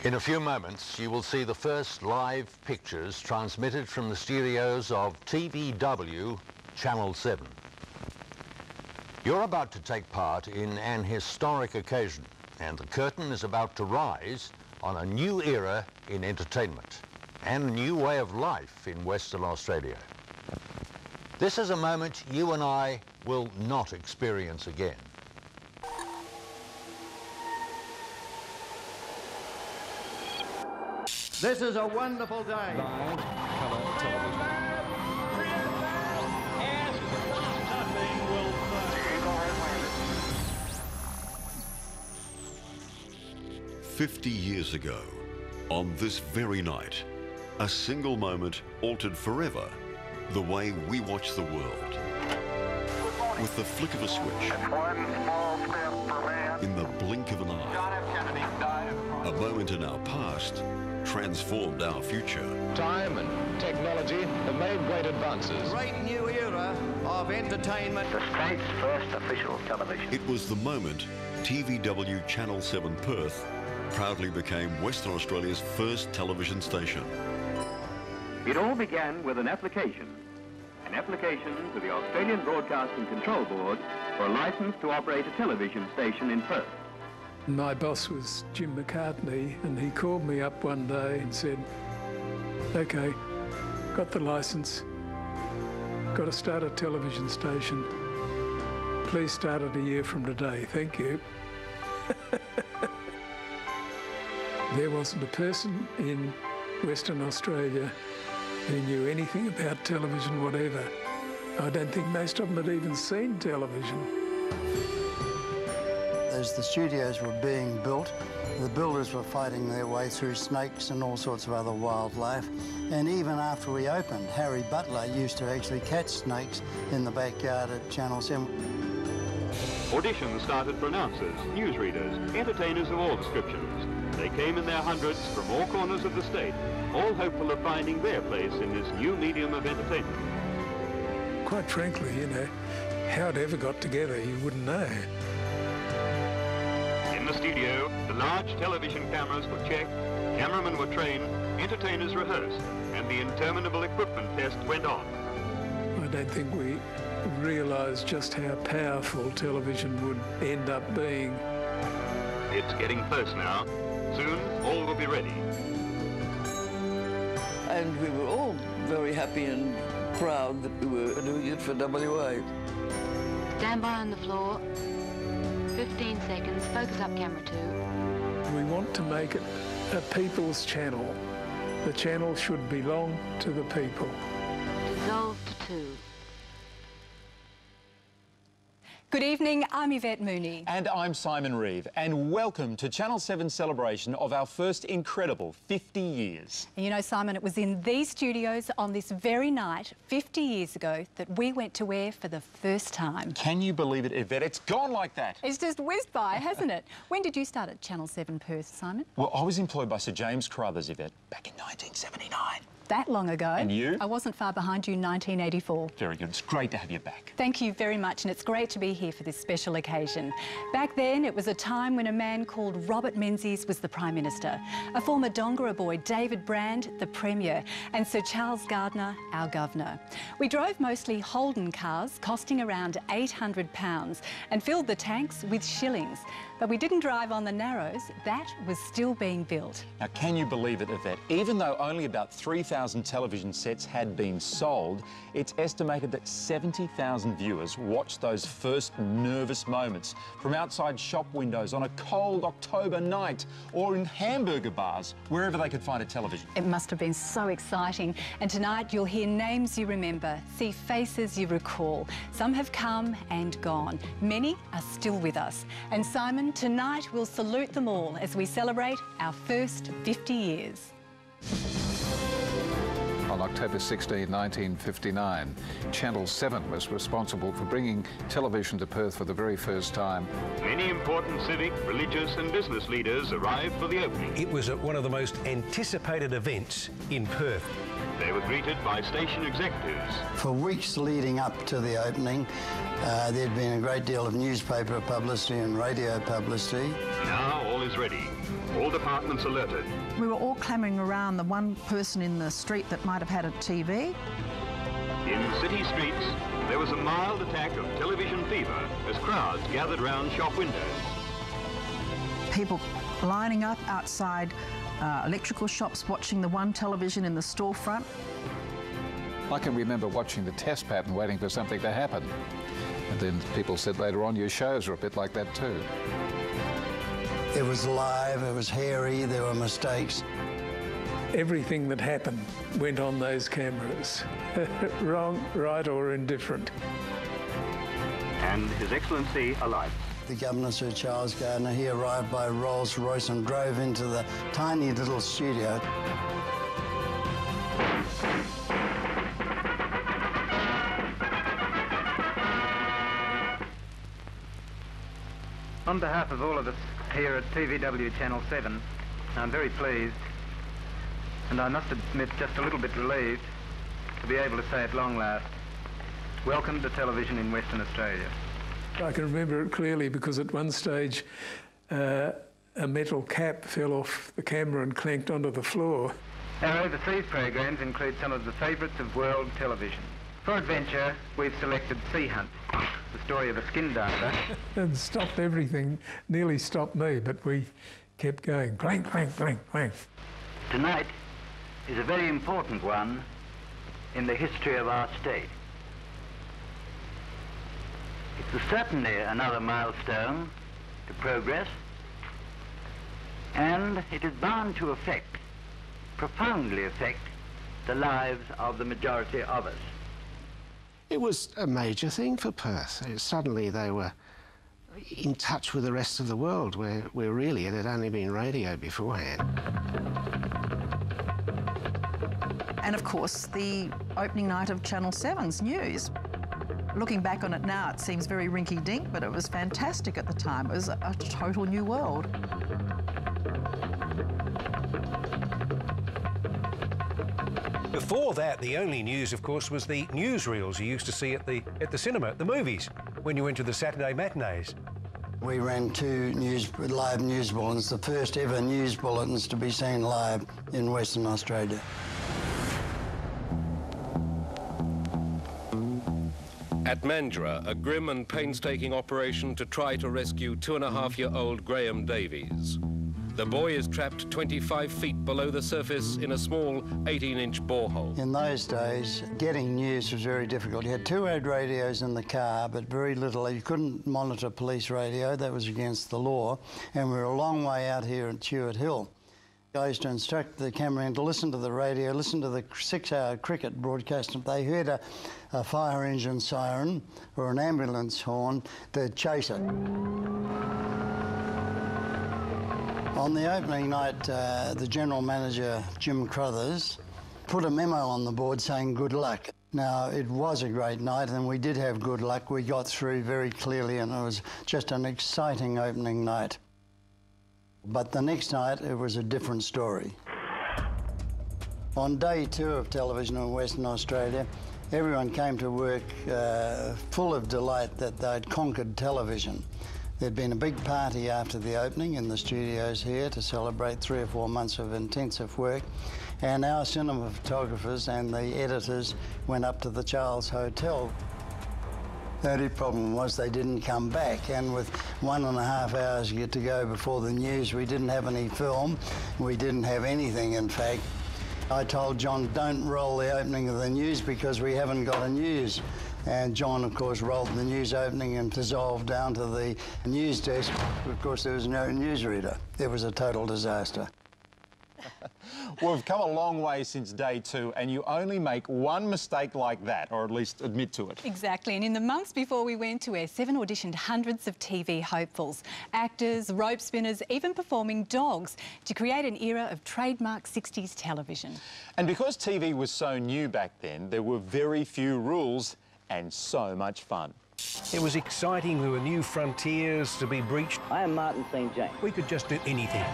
In a few moments, you will see the first live pictures transmitted from the studios of TVW, Channel 7. You're about to take part in an historic occasion, and the curtain is about to rise on a new era in entertainment and a new way of life in Western Australia. This is a moment you and I will not experience again. This is a wonderful day. Live colour television. Nothing will fail. 50 years ago, on this very night, a single moment altered forever the way we watch the world. With the flick of a switch, One small step for man. in the blink of an eye, John F. Kennedy died of a moment in our past transformed our future. Time and technology have made great advances. Great new era of entertainment. the state's first official television. It was the moment TVW Channel 7 Perth proudly became Western Australia's first television station. It all began with an application to the Australian Broadcasting Control Board for a license to operate a television station in Perth. My boss was Jim McCartney, and he called me up one day and said, "Okay, got the licence, got to start a television station. Please start it a year from today, thank you." There wasn't a person in Western Australia who knew anything about television, whatever. I don't think most of them had even seen television. As the studios were being built, the builders were fighting their way through snakes and all sorts of other wildlife. And even after we opened, Harry Butler used to actually catch snakes in the backyard at Channel 7. Auditions started for announcers, newsreaders, entertainers of all descriptions. They came in their hundreds from all corners of the state, all hopeful of finding their place in this new medium of entertainment. Quite frankly, you know, how it ever got together, you wouldn't know. In the studio, the large television cameras were checked, cameramen were trained, entertainers rehearsed, and the interminable equipment test went on. I don't think we realised just how powerful television would end up being. It's getting close now. Soon, all will be ready. And we were all very happy and proud that we were doing it for WA. Stand by on the floor. 15 seconds. Focus up, camera 2. We want to make it a people's channel. The channel should belong to the people. Dissolve to 2. Good evening, I'm Yvette Mooney. And I'm Simon Reeve, and welcome to Channel 7's celebration of our first incredible 50 years. And you know, Simon, it was in these studios on this very night, 50 years ago, that we went to air for the first time. Can you believe it, Yvette? It's gone like that. It's just whizzed by, hasn't it? When did you start at Channel 7 Perth, Simon? Well, I was employed by Sir James Carruthers, Yvette, back in 1979. That long ago. And you? I wasn't far behind you, 1984. Very good. It's great to have you back. Thank you very much, and it's great to be here for this special occasion. Back then, it was a time when a man called Robert Menzies was the Prime Minister, a former Dongara boy, David Brand, the Premier, and Sir Charles Gardner, our Governor. We drove mostly Holden cars, costing around £800, and filled the tanks with shillings. But we didn't drive on the Narrows. That was still being built. Now, can you believe it, Yvette? Even though only about 3,000 television sets had been sold, it's estimated that 70,000 viewers watched those first nervous moments from outside shop windows on a cold October night or in hamburger bars, wherever they could find a television. It must have been so exciting. And tonight you'll hear names you remember, see faces you recall. Some have come and gone. Many are still with us. And Simon, tonight we'll salute them all as we celebrate our first 50 years. On October 16, 1959, Channel 7 was responsible for bringing television to Perth for the very first time. Many important civic, religious and business leaders arrived for the opening. It was one of the most anticipated events in Perth. They were greeted by station executives. For weeks leading up to the opening, there'd been a great deal of newspaper publicity and radio publicity. Now all is ready. All departments alerted. We were all clamouring around the one person in the street that might have had a TV. In city streets, there was a mild attack of television fever as crowds gathered round shop windows. People lining up outside electrical shops watching the one television in the storefront. I can remember watching the test pattern waiting for something to happen. And then people said later on, your shows are a bit like that too. It was live, it was hairy, there were mistakes. Everything that happened went on those cameras, wrong, right or indifferent. And His Excellency alights. The Governor, Sir Charles Gardner, he arrived by Rolls-Royce and drove into the tiny little studio. On behalf of all of us here at TVW Channel 7, I'm very pleased, and I must admit just a little bit relieved, to be able to say at long last, welcome to television in Western Australia. I can remember it clearly because at one stage a metal cap fell off the camera and clanked onto the floor. Our overseas programs include some of the favourites of world television. For adventure, we've selected Sea Hunt, the story of a skin dancer. And stopped everything, nearly stopped me, but we kept going. Clank, clank, clank, clank. Tonight is a very important one in the history of our state. It's certainly another milestone to progress, and it is bound to affect, profoundly affect, the lives of the majority of us. It was a major thing for Perth. Suddenly they were in touch with the rest of the world, where really it had only been radio beforehand. And of course, the opening night of Channel 7's news. Looking back on it now, it seems very rinky-dink, but it was fantastic at the time. It was a total new world. Before that, the only news, of course, was the newsreels you used to see at the cinema, at the movies, when you went to the Saturday matinees. We ran 2 live news bulletins, the first ever news bulletins to be seen live in Western Australia. At Mandurah, a grim and painstaking operation to try to rescue 2.5-year-old Graham Davies. The boy is trapped 25 feet below the surface in a small 18-inch borehole. In those days, getting news was very difficult. You had 2 ad radios in the car, but very little. You couldn't monitor police radio. That was against the law. And we were a long way out here at Stewart Hill. I used to instruct the cameraman to listen to the radio, listen to the 6-hour cricket broadcast. If they heard a fire engine siren or an ambulance horn, they'd chase it. On the opening night, the general manager, Jim Crothers, put a memo on the board saying good luck. Now, it was a great night and we did have good luck. We got through very clearly and it was just an exciting opening night. But the next night, it was a different story. On day 2 of television in Western Australia, everyone came to work full of delight that they'd conquered television. There'd been a big party after the opening in the studios here to celebrate 3 or 4 months of intensive work. And our cinema photographers and the editors went up to the Charles Hotel. The only problem was they didn't come back, and with 1.5 hours to go before the news, we didn't have any film. We didn't have anything, in fact. I told John, don't roll the opening of the news because we haven't got a news. And John, of course, rolled the news opening and dissolved down to the news desk. Of course, there was no newsreader. It was a total disaster. Well, we've come a long way since day 2, and you only make one mistake like that, or at least admit to it. Exactly, and in the months before we went to air, 7 auditioned hundreds of TV hopefuls, actors, rope spinners, even performing dogs, to create an era of trademark 60s television. And because TV was so new back then, there were very few rules and so much fun. It was exciting. There were new frontiers to be breached. I am Martin St. James. We could just do anything.